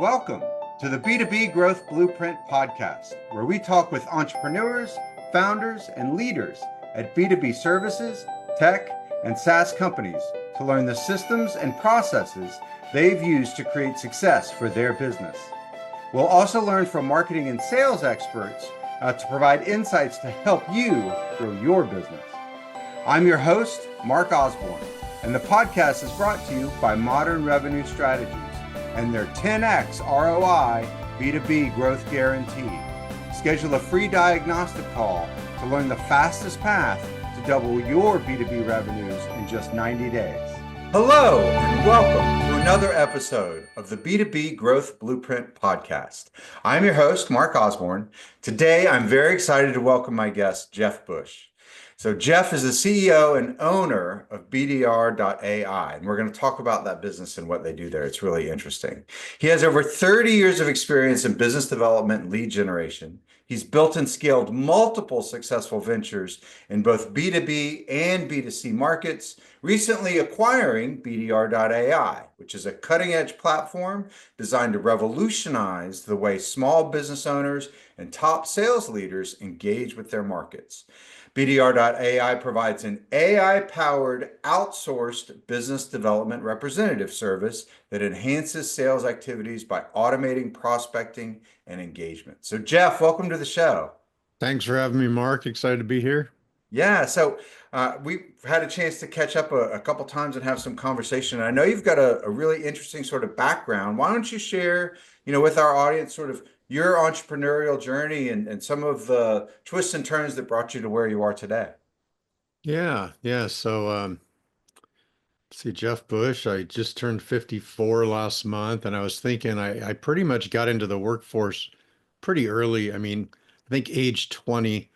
welcome to the B2B Growth Blueprint Podcast, where we talk with entrepreneurs, founders, and leaders at B2B services, tech, and SaaS companies to learn the systems and processes they've used to create success for their business. We'll also learn from marketing and sales experts to provide insights to help you grow your business. I'm your host, Mark Osborne, and the podcast is brought to you by Modern Revenue Strategies and their 10x ROI B2B Growth Guarantee. Schedule a free diagnostic call to learn the fastest path to double your B2B revenues in just 90 days. Hello, and welcome to another episode of the B2B Growth Blueprint Podcast. I'm your host, Mark Osborne. Today, I'm very excited to welcome my guest, Jeff Bush. So Jeff is the CEO and owner of BDR.ai, and we're going to talk about that business and what they do there. It's really interesting. He has over 30 years of experience in business development and lead generation. He's built and scaled multiple successful ventures in both B2B and B2C markets, recently acquiring BDR.ai, which is a cutting-edge platform designed to revolutionize the way small business owners and top sales leaders engage with their markets. BDR.ai provides an AI-powered outsourced business development representative service that enhances sales activities by automating prospecting and engagement. So Jeff, welcome to the show. Thanks for having me, Mark. Excited to be here. Yeah, so we've had a chance to catch up a couple times and have some conversation. I know you've got a really interesting sort of background. Why don't you share, with our audience sort of your entrepreneurial journey and some of the twists and turns that brought you to where you are today? Yeah. So, see, Jeff Bush, I just turned 54 last month, and I was thinking I pretty much got into the workforce pretty early. I mean, I think age 20,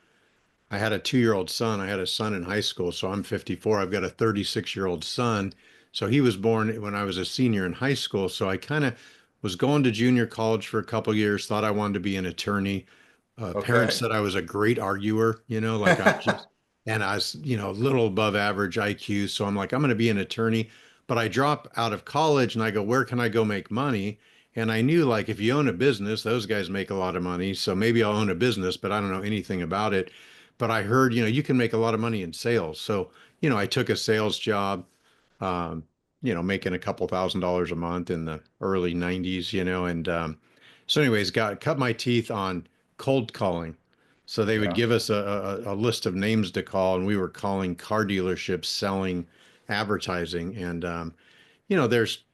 I had a 2-year-old son. I had a son in high school, so I'm 54. I've got a 36-year-old son. So he was born when I was a senior in high school. So I kind of was going to junior college for a couple years, thought I wanted to be an attorney. Parents Okay. said I was a great arguer, like and I was, a little above average IQ. So I'm like, I'm going to be an attorney. But I drop out of college and I go, where can I go make money? And I knew like if you own a business, those guys make a lot of money. So maybe I'll own a business, but I don't know anything about it. But I heard, you can make a lot of money in sales. So, I took a sales job, um, making a couple $1,000s a month in the early 90s, and so anyways, cut my teeth on cold calling. So they would Yeah. give us a list of names to call, and we were calling car dealerships selling advertising. And there's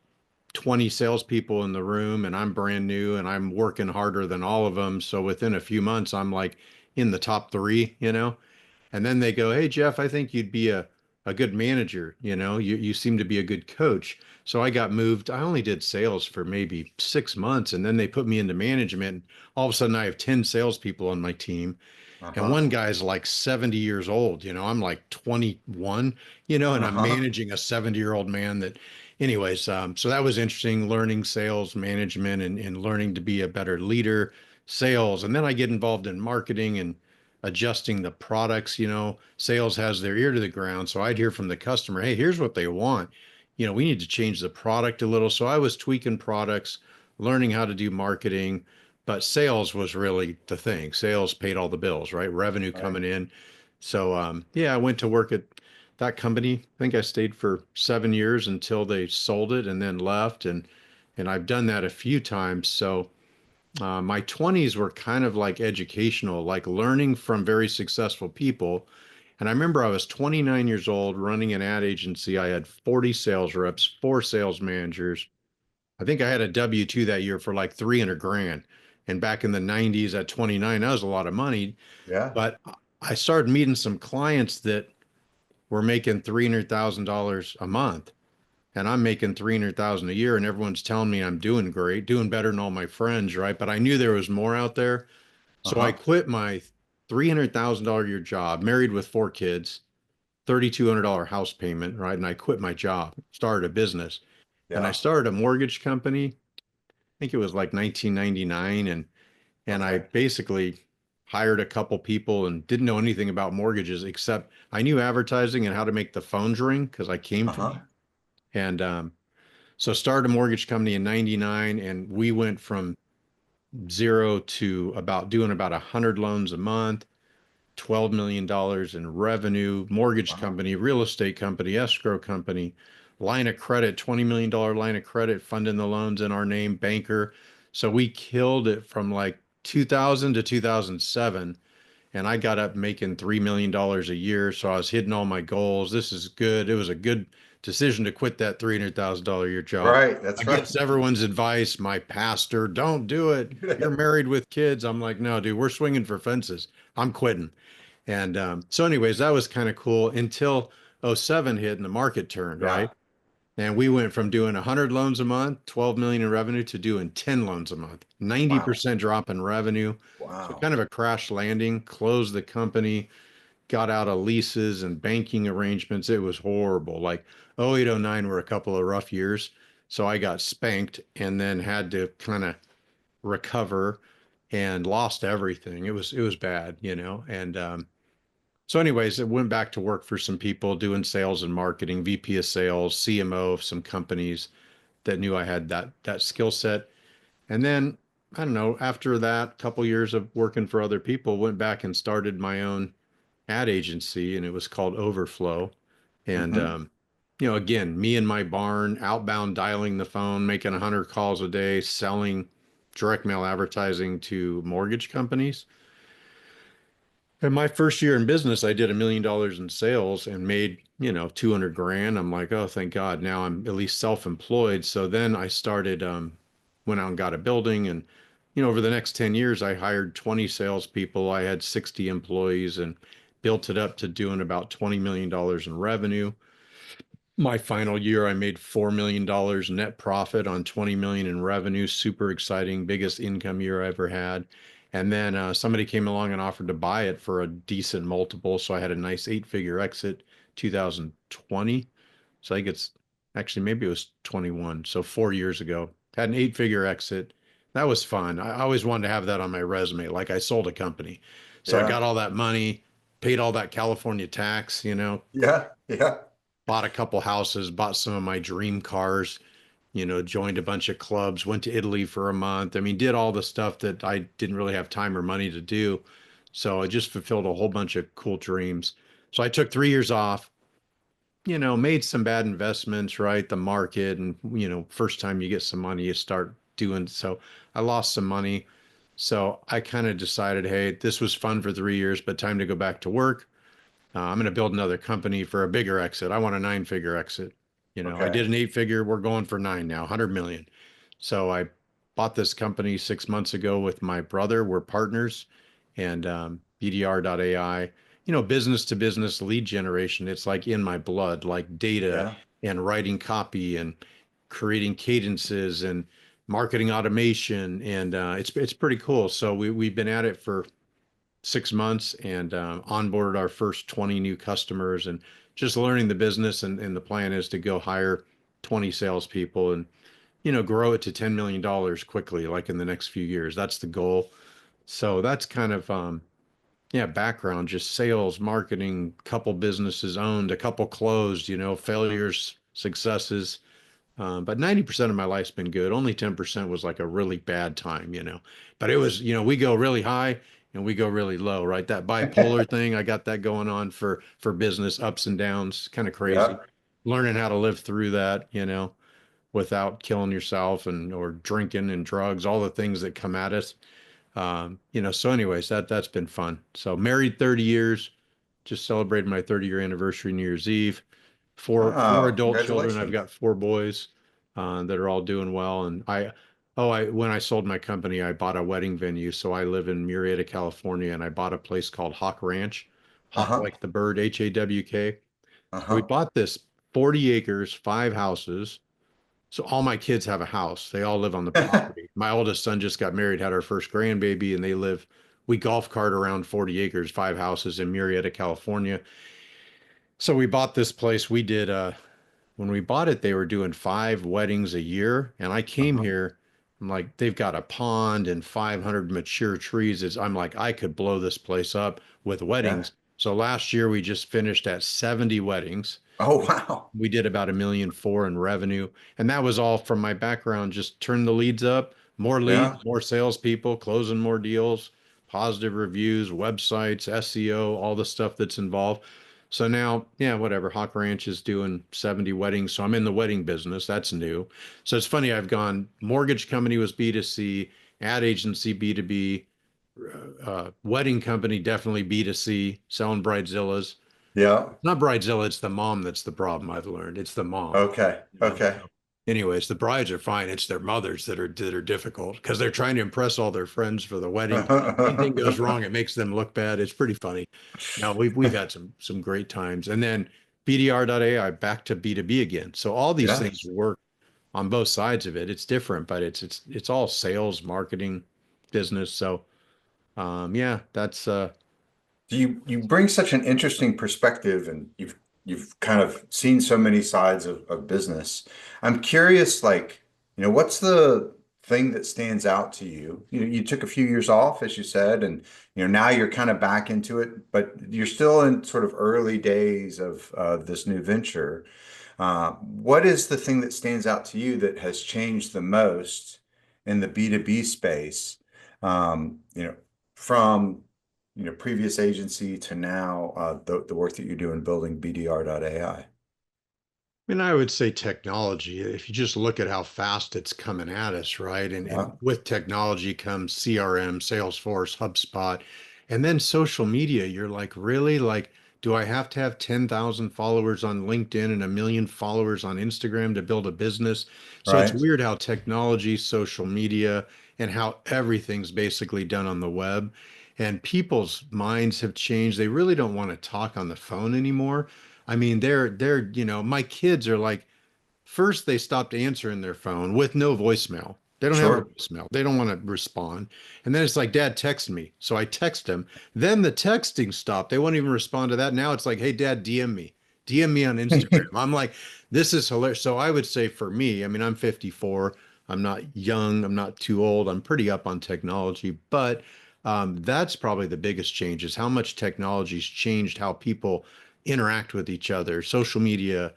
20 salespeople in the room, and I'm brand new, and I'm working harder than all of them. So within a few months, I'm like in the top three. And then they go, "Hey, Jeff, I think you'd be a good manager. You seem to be a good coach." So I got moved. I only did sales for maybe 6 months, and then they put me into management. All of a sudden, I have 10 salespeople on my team, and Uh-huh. one guy's like 70 years old. I'm like 21, and I'm Uh-huh. managing a 70-year-old man that, anyways, so that was interesting, learning sales management and learning to be a better leader, sales. And then I get involved in marketing and adjusting the products. Sales has their ear to the ground. So I'd hear from the customer, hey, here's what they want. We need to change the product a little. So I was tweaking products, learning how to do marketing, but sales was really the thing. Sales paid all the bills, right? Revenue Right. coming in. So yeah, I went to work at that company. I think I stayed for 7 years until they sold it and then left. And I've done that a few times. So my 20s were kind of like educational, like learning from very successful people. And I remember I was 29 years old running an ad agency. I had 40 sales reps, 4 sales managers. I think I had a W-2 that year for like 300 grand. And back in the 90s at 29, that was a lot of money. Yeah. But I started meeting some clients that were making $300,000 a month, and I'm making 300,000 a year, and everyone's telling me I'm doing great, doing better than all my friends, right? But I knew there was more out there. So I Uh-huh. quit my $300,000 a year job, married with 4 kids, $3,200 house payment, right? And I quit my job, started a business, and I Yeah. started a mortgage company. I think it was like 1999, and I Okay. basically hired a couple people and didn't know anything about mortgages except I knew advertising and how to make the phones ring because I came from Uh-huh. it. And So started a mortgage company in 99 and we went from zero to about doing about 100 loans a month, $12 million in revenue, mortgage Wow. company, real estate company, escrow company, line of credit, $20 million line of credit, funding the loans in our name, banker. So we killed it from like 2000 to 2007. And I got up making $3 million a year. So I was hitting all my goals. This is good. It was a good decision to quit that $300,000 a year job. Right. That's right. Against everyone's advice, my pastor, don't do it. You're married with kids. I'm like, no, dude, we're swinging for fences. I'm quitting. And so, anyways, that was kind of cool until '07 hit and the market turned, Yeah. right? And we went from doing 100 loans a month, 12 million in revenue to doing 10 loans a month, Wow. 90% drop in revenue. So Wow. kind of a crash landing, closed the company, got out of leases and banking arrangements. It was horrible. Like '08, '09 were a couple of rough years. So I got spanked and then had to kind of recover and lost everything. It was bad, you know. And so anyways, I went back to work for some people doing sales and marketing, VP of sales, CMO of some companies that knew I had that skill set. And then I don't know, after that couple years of working for other people, went back and started my own ad agency and it was called Overflow. And Hmm. again, me in my barn, outbound dialing the phone, making 100 calls a day, selling direct mail advertising to mortgage companies. In my first year in business, I did $1 million in sales and made, 200 grand. I'm like, oh, thank God. Now I'm at least self-employed. So then I started, went out and got a building. And, over the next 10 years, I hired 20 salespeople. I had 60 employees and built it up to doing about $20 million in revenue. My final year, I made $4 million net profit on 20 million in revenue. Super exciting, biggest income year I ever had. And then somebody came along and offered to buy it for a decent multiple. So I had a nice 8-figure exit 2020. So I think it's actually maybe it was 21. So 4 years ago, had an 8-figure exit. That was fun. I always wanted to have that on my resume. Like I sold a company. So I Yeah. got all that money, paid all that California tax, Yeah. Yeah. bought a couple houses, bought some of my dream cars, joined a bunch of clubs, went to Italy for a month. I mean, did all the stuff that I didn't really have time or money to do. So I just fulfilled a whole bunch of cool dreams. So I took 3 years off, made some bad investments, right? The market and, first time you get some money, you start doing. So I lost some money. So I kind of decided, hey, this was fun for 3 years, but time to go back to work. I'm going to build another company for a bigger exit. I want a 9-figure exit. I Okay. did an 8-figure. We're going for nine now, 100 million. So I bought this company 6 months ago with my brother. We're partners and BDR.ai, business to business lead generation. It's like in my blood, like data Yeah. and writing copy and creating cadences and marketing automation. And it's pretty cool. So we've been at it for 6 months and onboarded our first 20 new customers and just learning the business. And the plan is to go hire 20 salespeople and, grow it to $10 million quickly, like in the next few years. That's the goal. So that's kind of, yeah, background, just sales, marketing, couple businesses owned, a couple closed, failures, successes. But 90% of my life's been good. Only 10% was like a really bad time, But it was, we go really high and we go really low, right? That bipolar thing, I got that going on for business, ups and downs, kind of crazy. Yeah. Learning how to live through that, without killing yourself and or drinking and drugs, all the things that come at us. So anyways, that's been fun. So married 30 years, just celebrated my 30-year anniversary New Year's Eve. Four Wow. adult children. I've Congratulations. got 4 boys that are all doing well. And I when I sold my company, I bought a wedding venue. So I live in Murrieta, California, and I bought a place called Hawk Ranch, Hawk Uh-huh. like the bird, HAWK. So we Uh-huh. bought this 40 acres, 5 houses. So all my kids have a house. They all live on the property. My oldest son just got married, had our first grandbaby, and we golf cart around 40 acres, 5 houses in Murrieta, California. So we bought this place. When we bought it, they were doing 5 weddings a year. And I came Uh-huh. here, I'm like, they've got a pond and 500 mature trees. I'm like, I could blow this place up with Yeah. weddings. So last year we just finished at 70 weddings. Oh, wow. We did about 1.4 million in revenue. And that was all from my background, just turn the leads up, more Yeah. leads, more salespeople, closing more deals, positive reviews, websites, SEO, all the stuff that's involved. So now, yeah, whatever. Hawk Ranch is doing 70 weddings. So I'm in the wedding business. That's new. So it's funny. I've gone mortgage company was B2C, ad agency B2B, wedding company definitely B2C, selling bridezillas. Yeah. Not bridezilla, it's the mom that's the problem. I've learned. It's the mom. Okay. Okay. So anyways, the brides are fine. It's their mothers that are difficult because they're trying to impress all their friends for the wedding. Anything goes wrong, it makes them look bad. It's pretty funny. No, we've had some great times. And then BDR.ai back to B2B again. So all these things Yes. work on both sides of it. It's different, but it's all sales, marketing, business. So yeah, that's You bring such an interesting perspective, and you've kind of seen so many sides of business. I'm curious, like, what's the thing that stands out to you? You took a few years off, as you said, and now you're kind of back into it, but you're still in sort of early days of this new venture. What is the thing that stands out to you that has changed the most in the B2B space? From previous agency to now, the work that you do in building BDR.ai. mean, I would say technology. If you just look at how fast it's coming at us, right? And Yeah. with technology comes CRM, Salesforce, HubSpot, and then social media. You're like, really? Like, do I have to have 10,000 followers on LinkedIn and 1 million followers on Instagram to build a business? So it's Right. weird how technology, social media, and how everything's basically done on the web. And people's minds have changed. They really don't want to talk on the phone anymore. I mean, my kids are like, first they stopped answering their phone with no voicemail. They don't have a Sure. voicemail. They don't want to respond. And then it's like, Dad, text me. So I text him. Then the texting stopped. They won't even respond to that. Now it's like, hey, Dad, DM me. DM me on Instagram. I'm like, this is hilarious. So I would say for me, I mean, I'm 54. I'm not young. I'm not too old. I'm pretty up on technology, but that's probably the biggest change is how much technology's changed how people interact with each other. Social media,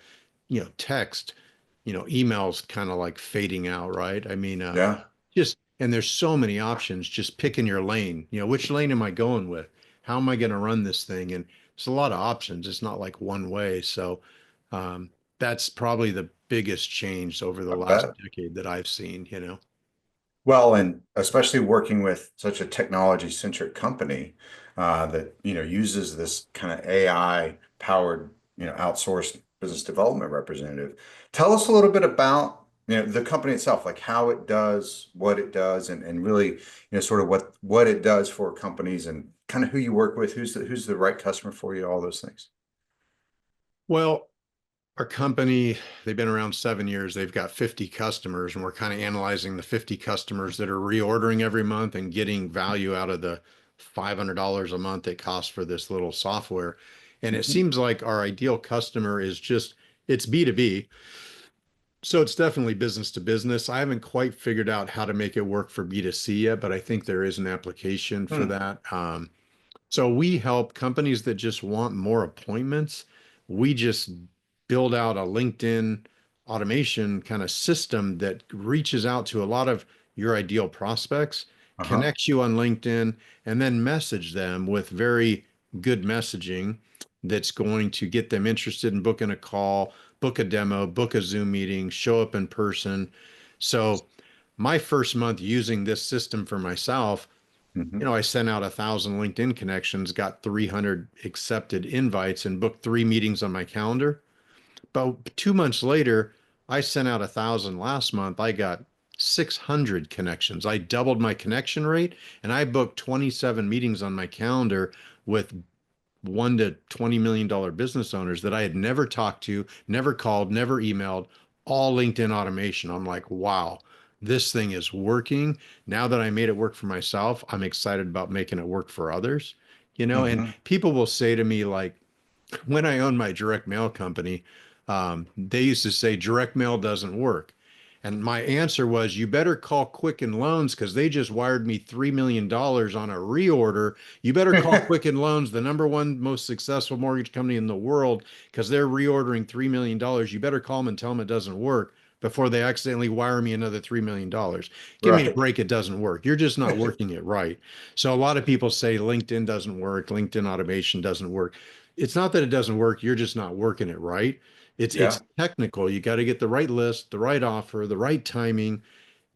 text, emails kind of like fading out, right? I mean, Yeah. and there's so many options, just picking your lane. Which lane am I going with? How am I going to run this thing? And it's a lot of options. It's not like one way. So um, that's probably the biggest change over the I last bet. decade that I've seen. Well, and especially working with such a technology-centric company that uses this kind of AI-powered outsourced business development representative. Tell us a little bit about the company itself, like how it does, what it does, and really sort of what it does for companies and kind of who you work with, who's the right customer for you, all those things. Well, our company, they've been around 7 years. They've got 50 customers, and we're kind of analyzing the 50 customers that are reordering every month and getting value out of the $500 a month it costs for this little software. And it Mhm. seems like our ideal customer is it's B2B. So it's definitely business to business. I haven't quite figured out how to make it work for B2C yet, but I think there is an application for Hmm. that. So we help companies that just want more appointments. We just build out a LinkedIn automation kind of system that reaches out to a lot of your ideal prospects, Uh-huh. connects you on LinkedIn, and then message them with very good messaging that's going to get them interested in booking a call, book a demo, book a Zoom meeting, show up in person. So my first month using this system for myself, Hmm. I sent out 1,000 LinkedIn connections, got 300 accepted invites, and booked 3 meetings on my calendar. But 2 months later, I sent out 1,000 last month. I got 600 connections. I doubled my connection rate, and I booked 27 meetings on my calendar with $1 to $20 million business owners that I had never talked to, never called, never emailed, all LinkedIn automation. I'm like, wow, this thing is working. Now that I made it work for myself, I'm excited about making it work for others. And Hmm. people will say to me, like, when I owned my direct mail company, they used to say direct mail doesn't work. And my answer was, you better call Quicken Loans because they just wired me $3 million on a reorder. You better call Quicken Loans, the number one most successful mortgage company in the world, because they're reordering $3 million. You better call them and tell them it doesn't work before they accidentally wire me another $3 million. Give me a Right. break. It doesn't work. You're just not working it right. So a lot of people say LinkedIn doesn't work, LinkedIn automation doesn't work. It's not that it doesn't work. You're just not working it right. It's Yeah. technical. You got to get the right list, the right offer, the right timing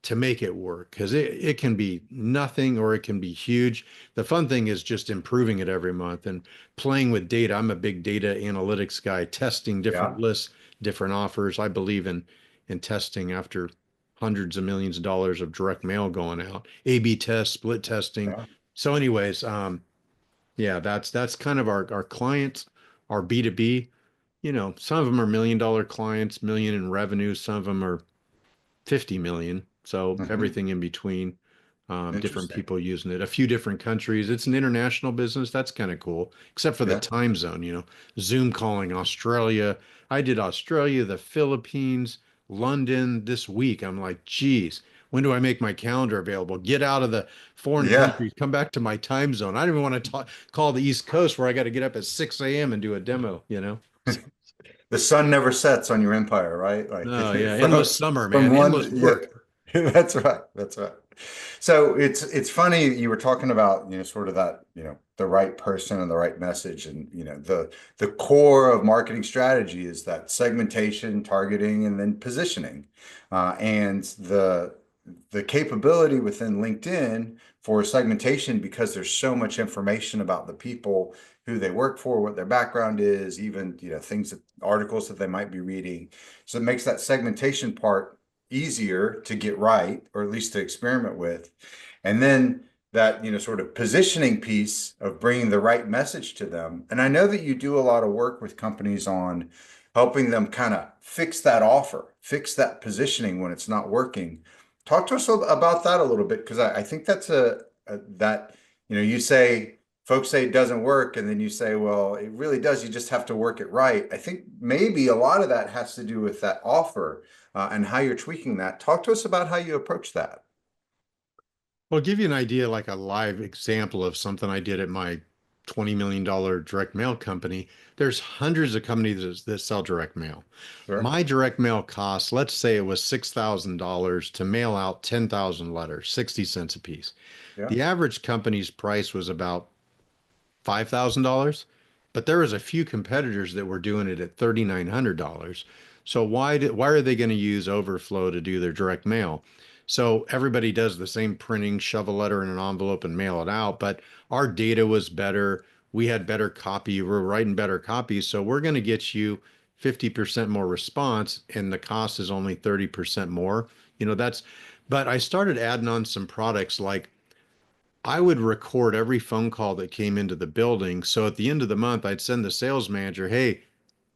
to make it work because it can be nothing or it can be huge. The fun thing is just improving it every month and playing with data. I'm a big data analytics guy, testing different Yeah. lists, different offers. I believe in testing after hundreds of millions of dollars of direct mail going out, A/B tests, split testing. Yeah. So, anyways, yeah, that's kind of our clients, our B2B. Some of them are $1 million clients, million in revenue. Some of them are 50 million. So Hmm. everything in between, different Interesting. people using it, a few different countries. It's an international business. That's kind of cool, except for the Yeah. time zone, Zoom calling Australia. I did Australia, the Philippines, London this week. I'm like, geez, when do I make my calendar available? Get out of the foreign Yeah. countries, come back to my time zone. I don't even want to call the East Coast where I got to get up at 6 a.m. and do a demo. So, The sun never sets on your empire, right? Like oh, yeah, from endless summer, from man, endless one, yeah, work. that's right. That's right. So it's funny you were talking about, sort of that, the right person and the right message, and the core of marketing strategy is that segmentation, targeting, and then positioning. And the capability within LinkedIn for segmentation, because there's so much information about the people, who they work for, what their background is, even things that articles that they might be reading. So it makes that segmentation part easier to get right, or at least to experiment with. And then that, sort of positioning piece of bringing the right message to them. And I know that you do a lot of work with companies on helping them kind of fix that offer, fix that positioning when it's not working. Talk to us about that a little bit, because I think that's that, you say, folks say it doesn't work, and then you say, well, it really does. You just have to work it right. I think maybe a lot of that has to do with that offer, and how you're tweaking that. Talk to us about how you approach that. Well, I'll give you an idea, like a live example of something I did at my $20 million direct mail company. There's hundreds of companies that sell direct mail. Sure. My direct mail cost, let's say it was $6,000 to mail out 10,000 letters, 60 cents a piece. Yeah. The average company's price was about $5,000, but there was a few competitors that were doing it at $3,900. So why are they going to use overflow to do their direct mail? So everybody does the same printing, shove a letter in an envelope and mail it out, but our data was better. We had better copy. We're writing better copies. So we're going to get you 50% more response and the cost is only 30% more. But I started adding on some products like I would record every phone call that came into the building. So at the end of the month, I'd send the sales manager, hey,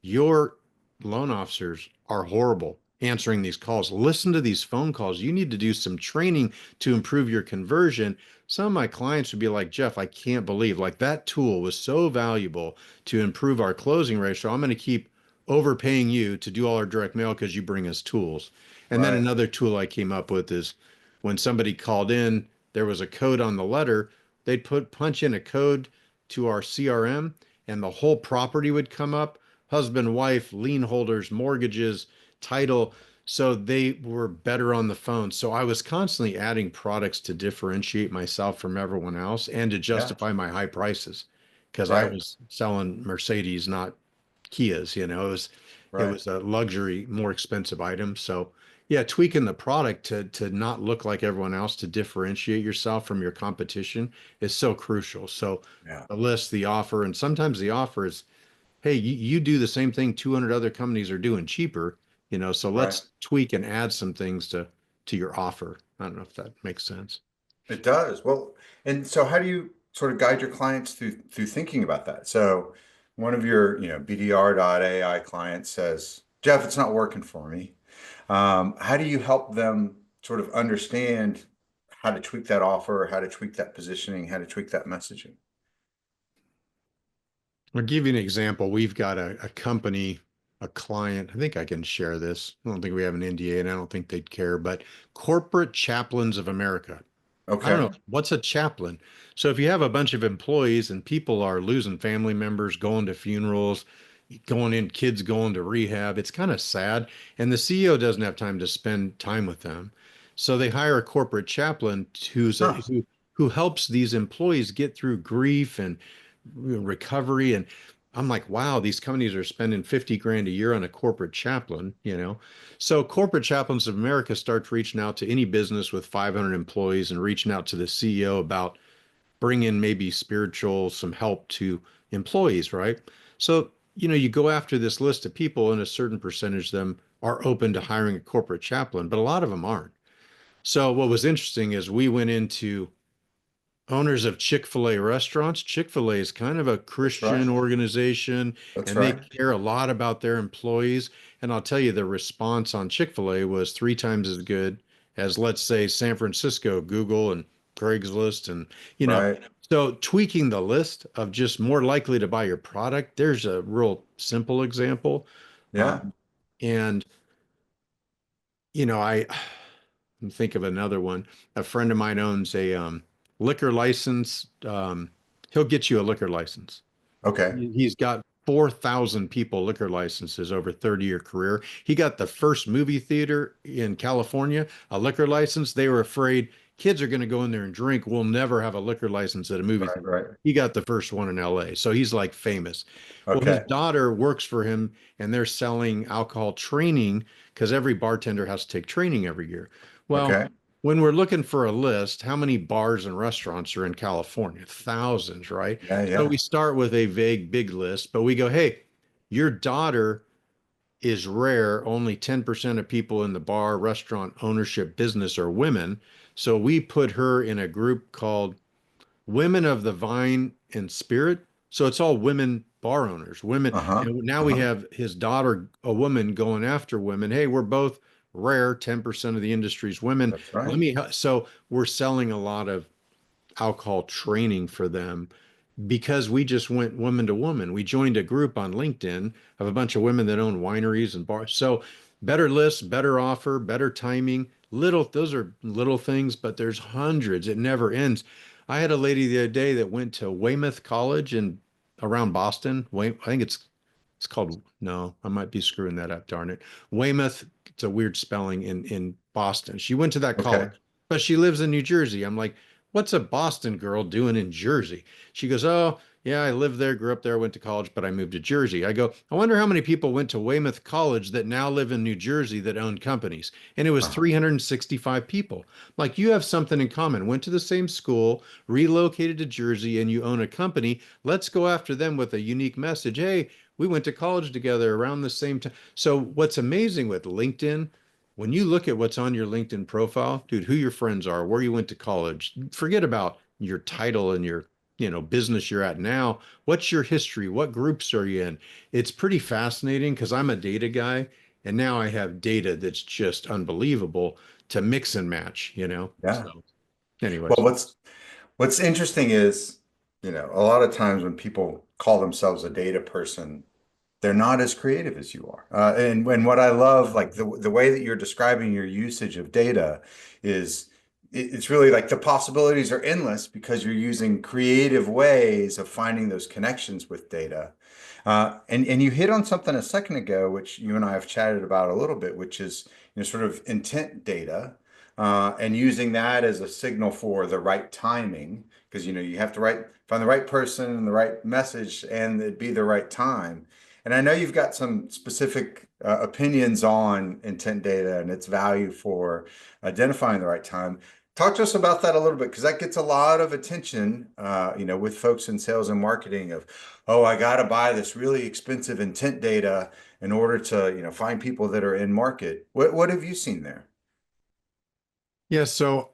your loan officers are horrible answering these calls. Listen to these phone calls. You need to do some training to improve your conversion. Some of my clients would be like, Jeff, I can't believe like that tool was so valuable to improve our closing ratio. I'm going to keep overpaying you to do all our direct mail because you bring us tools. And then Right. another tool I came up with is when somebody called in, there was a code on the letter. They'd punch in a code to our CRM and the whole property would come up, husband, wife, lien holders, mortgages, title. So they were better on the phone. So I was constantly adding products to differentiate myself from everyone else and to Yeah. justify my high prices because I Right. was selling Mercedes, not Kias. It Right. was a luxury, more expensive item. So yeah, tweaking the product to not look like everyone else, to differentiate yourself from your competition is so crucial. So Yeah. the list, the offer, and sometimes the offer is, hey, you do the same thing 200 other companies are doing cheaper, so Right. let's tweak and add some things to your offer. I don't know if that makes sense. It does. Well, and so how do you sort of guide your clients through thinking about that? So one of your, BDR.ai clients says, Jeff, it's not working for me. How do you help them sort of understand how to tweak that offer, how to tweak that positioning, how to tweak that messaging? I'll give you an example. We've got a company. a client. I think I can share this. I don't think we have an NDA and I don't think they'd care, but Corporate Chaplains of America. I don't Okay. know. What's a chaplain? So if you have a bunch of employees and people are losing family members, going to funerals, kids going to rehab, it's kind of sad. And the CEO doesn't have time to spend time with them. So they hire a corporate chaplain Huh. who helps these employees get through grief and recovery. And I'm like, wow, these companies are spending 50 grand a year on a corporate chaplain, you know? So Corporate Chaplains of America starts reaching out to any business with 500 employees and reaching out to the CEO about bringing maybe some help to employees, right? So, you go after this list of people and a certain percentage of them are open to hiring a corporate chaplain, but a lot of them aren't. So what was interesting is we went into owners of Chick-fil-A restaurants. Chick-fil-A is kind of a That's Christian right. organization That's and they right. care a lot about their employees. And I'll tell you, the response on Chick-fil-A was 3 times as good as, let's say, San Francisco, Google and Craigslist. And, you know, Right. so tweaking the list of just more likely to buy your product, there's a real simple example. Yeah. Um, and, you know, I think of another one. A friend of mine owns a liquor license. He'll get you a liquor license. Okay. He's got 4,000 people liquor licenses over a 30-year career. He got the first movie theater in California, a liquor license. They were afraid kids are going to go in there and drink. We'll never have a liquor license at a movie Right. theater. Right. He got the first one in LA. So he's like famous. Well, his Okay. daughter works for him and they're selling alcohol training because every bartender has to take training every year. Well, Okay. when we're looking for a list, how many bars and restaurants are in California? Thousands, right? Yeah. So Yeah. we start with a vague, big list, but we go, hey, your daughter is rare. Only 10% of people in the bar, restaurant ownership business are women. So we put her in a group called Women of the Vine and Spirit. So it's all women bar owners, women. Uh-huh. And now we Uh-huh. have his daughter, a woman going after women. Hey, we're both rare. 10% of the industry's women. That's right. Let me, so we're selling a lot of alcohol training for them because we just went woman to woman. We joined a group on LinkedIn of a bunch of women that own wineries and bars. So better list, better offer, better timing. Those are little things, but there's hundreds. It never ends. I had a lady the other day that went to Weymouth College in around Boston. I think it's called, no, I might be screwing that up, darn it. Weymouth, it's a weird spelling in Boston. She went to that Okay. college, but she lives in New Jersey. I'm like, what's a Boston girl doing in Jersey? She goes, oh, yeah, I lived there, grew up there, went to college, but I moved to Jersey. I go, I wonder how many people went to Weymouth College that now live in New Jersey that own companies. And it was Uh-huh. 365 people. Like you have something in common, went to the same school, relocated to Jersey, and you own a company. Let's go after them with a unique message. Hey, we went to college together around the same time. So what's amazing with LinkedIn, when you look at what's on your LinkedIn profile, dude, who your friends are, where you went to college, forget about your title and your, business you're at now. What's your history? What groups are you in? It's pretty fascinating because I'm a data guy and now I have data that's just unbelievable to mix and match, Yeah. So Well, anyways. what's interesting is, a lot of times when people call themselves a data person, they're not as creative as you are. And what I love, like the way that you're describing your usage of data is it's really like the possibilities are endless because you're using creative ways of finding those connections with data. And you hit on something a second ago, which you and I have chatted about a little bit, which is sort of intent data, and using that as a signal for the right timing, because you have to find the right person and the right message, and it'd be the right time. And I know you've got some specific opinions on intent data and its value for identifying the right time. Talk to us about that a little bit because that gets a lot of attention, with folks in sales and marketing of, oh, I got to buy this really expensive intent data in order to, find people that are in market. What have you seen there? Yeah, so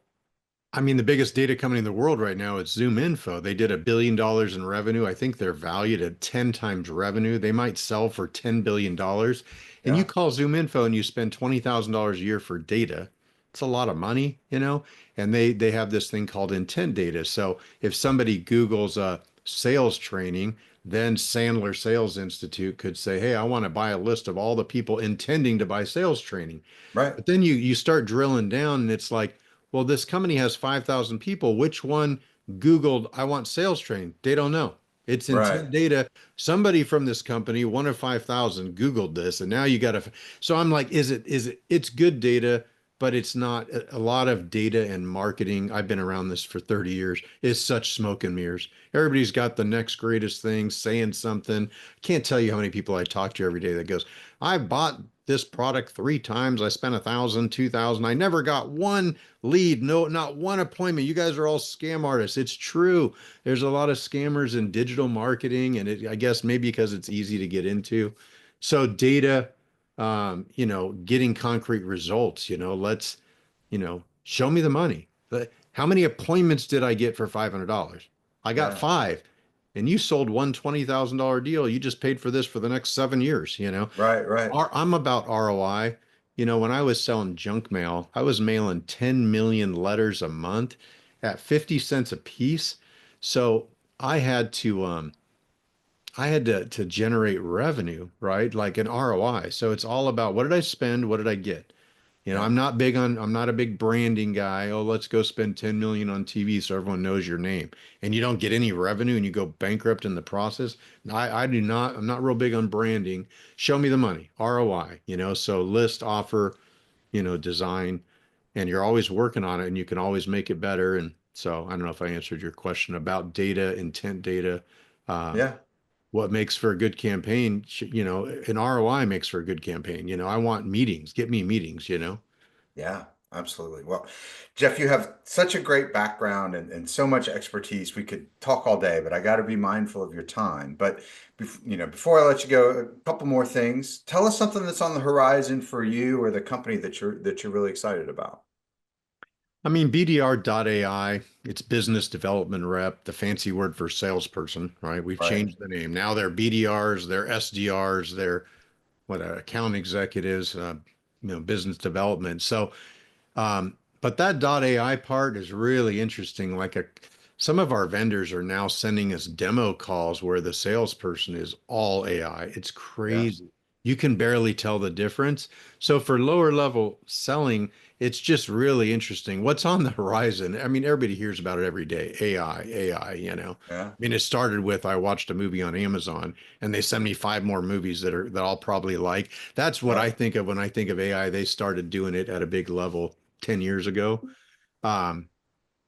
I mean, the biggest data company in the world right now is Zoom Info. They did $1 billion in revenue. I think they're valued at 10 times revenue. They might sell for $10 billion. And you Yeah. call Zoom Info and you spend $20,000 a year for data. It's a lot of money. And they have this thing called intent data. So if somebody Googles sales training, then Sandler Sales Institute could say, hey, I want to buy a list of all the people intending to buy sales training. Right. But then you start drilling down and it's like, well, this company has 5,000 people. Which one Googled, I want sales training? They don't know. It's Right. intent data. Somebody from this company, one of 5,000, Googled this, and now you got to. So I'm like, it's good data, but it's not a lot of data and marketing. I've been around this for 30 years. Is such smoke and mirrors. Everybody's got the next greatest thing, saying something. Can't tell you how many people I talk to every day that goes, I bought this product 3 times. I spent 1,000, 2,000. I never got one lead. No, not one appointment. You guys are all scam artists. It's true. There's a lot of scammers in digital marketing, and I guess maybe because it's easy to get into. So data, getting concrete results, show me the money. How many appointments did I get for $500? I got Yeah. 5. And you sold one $20,000 deal. You just paid for this for the next 7 years. Right. Right. I'm about ROI. When I was selling junk mail, I was mailing 10 million letters a month at 50 cents a piece. So I had to generate revenue, right? Like an ROI. So it's all about what did I spend? What did I get? Yeah. I'm not a big branding guy. Oh, let's go spend 10 million on TV so everyone knows your name. And you don't get any revenue and you go bankrupt in the process. I do not, I'm not real big on branding. Show me the money, ROI, so list, offer, design, and you're always working on it and you can always make it better. And so I don't know if I answered your question about data, intent data. Uh, Yeah. what makes for a good campaign, an ROI makes for a good campaign. I want meetings, get me meetings. Yeah, absolutely. Well, Jeff, you have such a great background and so much expertise. We could talk all day, but I got to be mindful of your time. But before I let you go, a couple more things. Tell us something that's on the horizon for you or the company that you're really excited about. I mean, BDR.ai, it's business development rep, the fancy word for salesperson, right? We've Right. changed the name. Now they're BDRs, they're SDRs, they're account executives, business development. So but that .ai part is really interesting. Some of our vendors are now sending us demo calls where the salesperson is all AI. It's Yeah. crazy. You can barely tell the difference. So for lower level selling, it's just really interesting. What's on the horizon? I mean, everybody hears about it every day. AI. Yeah. I mean, it started with I watched a movie on Amazon and they send me 5 more movies that I'll probably like. That's what Yeah. I think of when I think of AI. They started doing it at a big level 10 years ago. Um,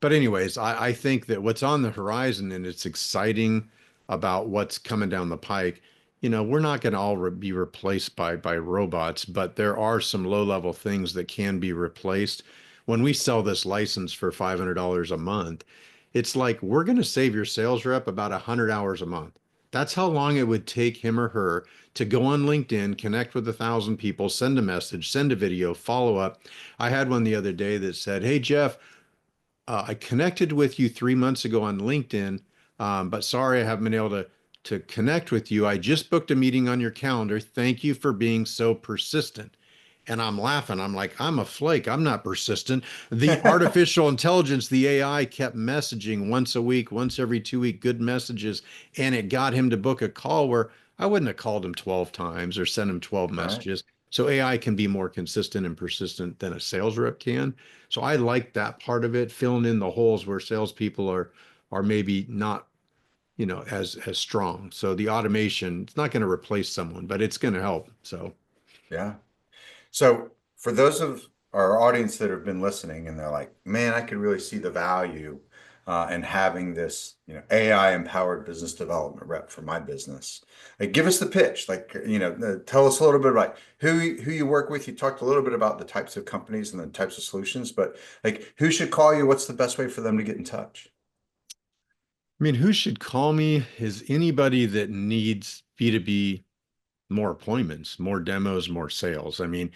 but anyways, I think that what's on the horizon and it's exciting about what's coming down the pike. We're not going to all be replaced by robots, but there are some low level things that can be replaced. When we sell this license for $500 a month, it's like we're going to save your sales rep about 100 hours a month. That's how long it would take him or her to go on LinkedIn, connect with 1,000 people, send a message, send a video, follow up. I had one the other day that said, hey, Jeff, I connected with you 3 months ago on LinkedIn, but sorry I haven't been able to connect with you. I just booked a meeting on your calendar. Thank you for being so persistent. And I'm laughing. I'm like, I'm a flake. I'm not persistent. The artificial intelligence, the AI, kept messaging once a week, once every 2 week, good messages. And it got him to book a call where I wouldn't have called him 12 times or sent him 12 Right. messages. So AI can be more consistent and persistent than a sales rep can. So I like that part of it, filling in the holes where salespeople are maybe not, as strong. So the automation, it's not going to replace someone, but it's going to help. So Yeah. So for those of our audience that have been listening and they're like, man, I could really see the value in having this, AI empowered business development rep for my business. Like, give us the pitch. Like, tell us a little bit about who you work with. You talked a little bit about the types of companies and the types of solutions, but like, who should call you? What's the best way for them to get in touch? I mean, who should call me is anybody that needs B2B more appointments, more demos, more sales. I mean,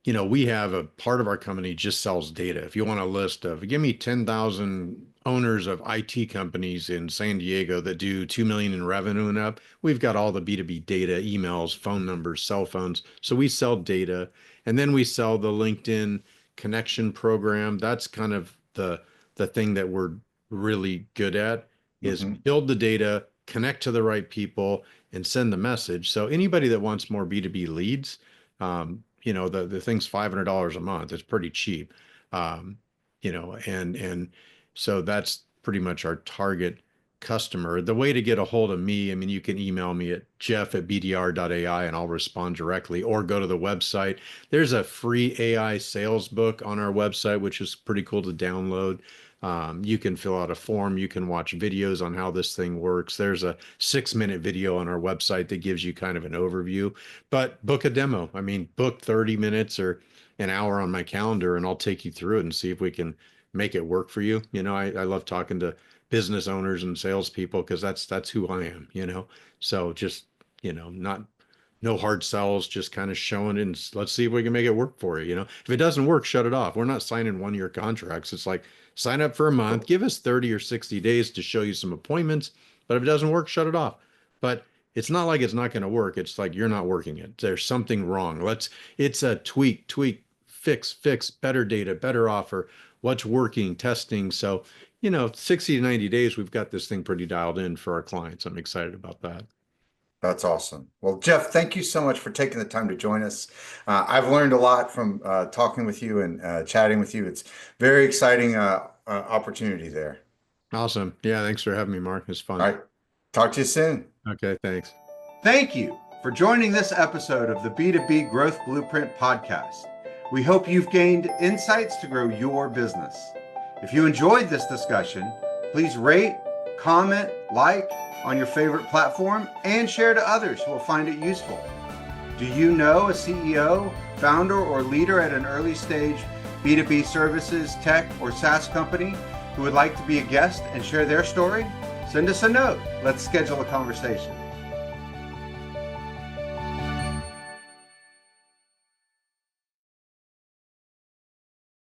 we have a part of our company just sells data. If you want a list of, give me 10,000 owners of IT companies in San Diego that do 2 million in revenue and up, we've got all the B2B data, emails, phone numbers, cell phones. So we sell data and then we sell the LinkedIn connection program. That's kind of the thing that we're really good at is Hmm. build the data, connect to the right people, and send the message. So anybody that wants more B2B leads, the thing's $500 a month. It's pretty cheap. And so that's pretty much our target customer. The way to get a hold of me, I mean, you can email me at jeff@bdr.ai and I'll respond directly, or go to the website. There's a free AI sales book on our website, which is pretty cool to download. You can fill out a form. You can watch videos on how this thing works. There's a 6-minute video on our website that gives you kind of an overview, but book a demo. I mean, book 30 minutes or an hour on my calendar and I'll take you through it and see if we can make it work for you. I love talking to business owners and salespeople because that's who I am, So just, no hard sells, just kind of showing it and let's see if we can make it work for you. If it doesn't work, shut it off. We're not signing 1-year contracts. It's like, sign up for a month, give us 30 or 60 days to show you some appointments. But if it doesn't work, shut it off. But it's not like it's not going to work. It's like you're not working it. There's something wrong. It's a tweak, fix, better data, better offer, what's working, testing. So, 60 to 90 days, we've got this thing pretty dialed in for our clients. I'm excited about that. That's awesome. Well, Jeff, thank you so much for taking the time to join us. I've learned a lot from talking with you and chatting with you. It's very exciting opportunity there. Awesome. Yeah, thanks for having me, Mark. It's fun. All right. Talk to you soon. Okay, thanks. Thank you for joining this episode of the B2B Growth Blueprint Podcast. We hope you've gained insights to grow your business. If you enjoyed this discussion, please rate, comment, like on your favorite platform, and share to others who will find it useful. Do you know a CEO, founder, or leader at an early stage B2B services, tech, or SaaS company who would like to be a guest and share their story? Send us a note. Let's schedule a conversation.